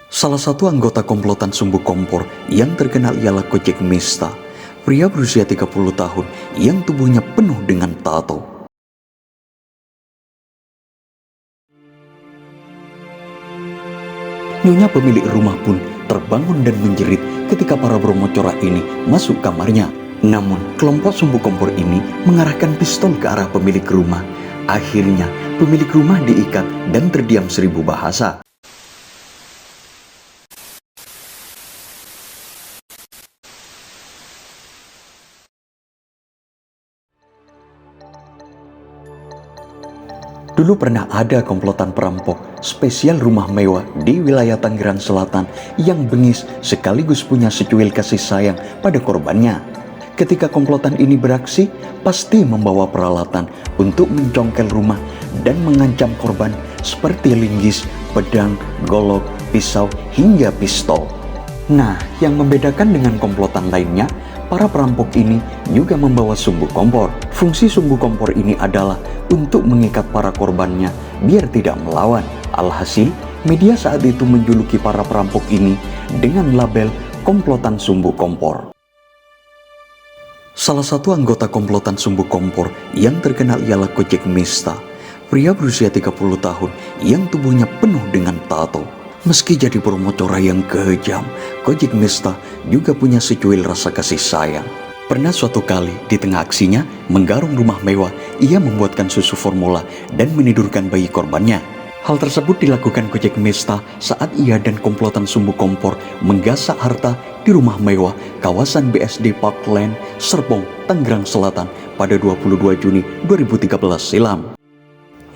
Salah satu anggota komplotan Sumbu Kompor yang terkenal ialah Kojek Mista, pria berusia 30 tahun yang tubuhnya penuh dengan tato. Nyonya pemilik rumah pun terbangun dan menjerit ketika para bromocora ini masuk kamarnya. Namun, kelompok Sumbu Kompor ini mengarahkan pistol ke arah pemilik rumah. Akhirnya, pemilik rumah diikat dan terdiam 1000 bahasa. Dulu pernah ada komplotan perampok spesial rumah mewah di wilayah Tangerang Selatan yang bengis sekaligus punya secuil kasih sayang pada korbannya. Ketika komplotan ini beraksi, pasti membawa peralatan untuk mencongkel rumah dan mengancam korban seperti linggis, pedang, golok, pisau, hingga pistol. Nah, yang membedakan dengan komplotan lainnya, para perampok ini juga membawa sumbu kompor. Fungsi sumbu kompor ini adalah untuk mengikat para korbannya biar tidak melawan. Alhasil, media saat itu menjuluki para perampok ini dengan label komplotan sumbu kompor. Salah satu anggota komplotan Sumbu Kompor yang terkenal ialah Kojek Mista, pria berusia 30 tahun yang tubuhnya penuh dengan tato. Meski jadi bromocora yang kejam, Kojek Mista juga punya secuil rasa kasih sayang. Pernah suatu kali di tengah aksinya menggarung rumah mewah, ia membuatkan susu formula dan menidurkan bayi korbannya. Hal tersebut dilakukan Kojek Mista saat ia dan komplotan Sumbu Kompor menggasak harta di rumah mewah kawasan BSD Parkland, Serpong, Tangerang Selatan pada 22 Juni 2013 silam.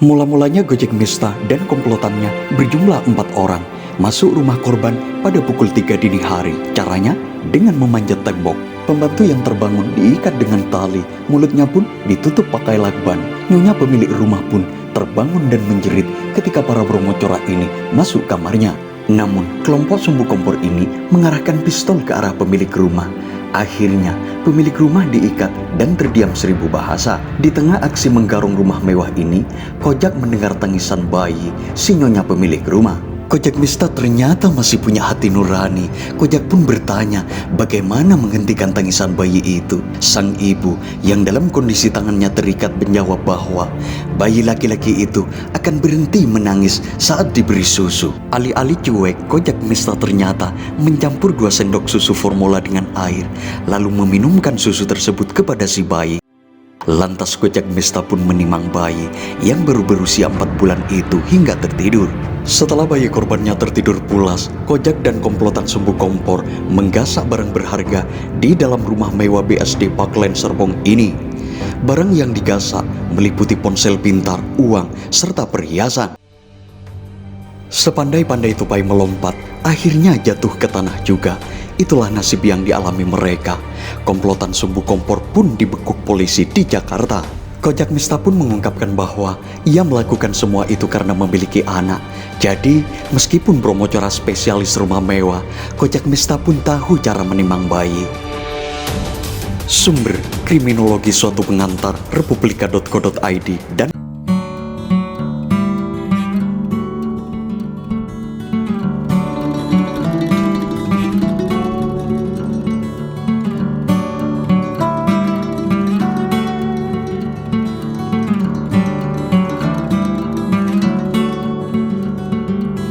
Mula-mulanya Kojek Mista dan komplotannya berjumlah 4 orang masuk rumah korban pada pukul 3 dini hari. Caranya dengan memanjat tembok. Pembantu yang terbangun diikat dengan tali, mulutnya pun ditutup pakai lakban. Nyonya pemilik rumah pun terbangun dan menjerit ketika para bromocora ini masuk kamarnya. Namun, kelompok Sumbu Kompor ini mengarahkan pistol ke arah pemilik rumah. Akhirnya, pemilik rumah diikat dan terdiam 1000 bahasa. Di tengah aksi menggarung rumah mewah ini, Kojak mendengar tangisan bayi si nyonya pemilik rumah. Kojak Mista ternyata masih punya hati nurani. Kojak pun bertanya bagaimana menghentikan tangisan bayi itu. Sang ibu yang dalam kondisi tangannya terikat menjawab bahwa bayi laki-laki itu akan berhenti menangis saat diberi susu. Alih-alih cuek, Kojak Mista ternyata mencampur 2 sendok susu formula dengan air, lalu meminumkan susu tersebut kepada si bayi. Lantas Kojak Mista pun menimang bayi yang baru berusia 4 bulan itu hingga tertidur. Setelah bayi korbannya tertidur pulas, Kojak dan komplotan Sumbu Kompor menggasak barang berharga di dalam rumah mewah BSD Parkland Serpong ini. Barang yang digasak meliputi ponsel pintar, uang, serta perhiasan. Sepandai-pandai tupai melompat, akhirnya jatuh ke tanah juga. Itulah nasib yang dialami mereka. Komplotan Sumbu Kompor pun dibekuk polisi di Jakarta. Kojak Mista pun mengungkapkan bahwa ia melakukan semua itu karena memiliki anak. Jadi, meskipun bromocora spesialis rumah mewah, Kojak Mista pun tahu cara menimang bayi. Sumber Kriminologi Suatu Pengantar, Republika.co.id dan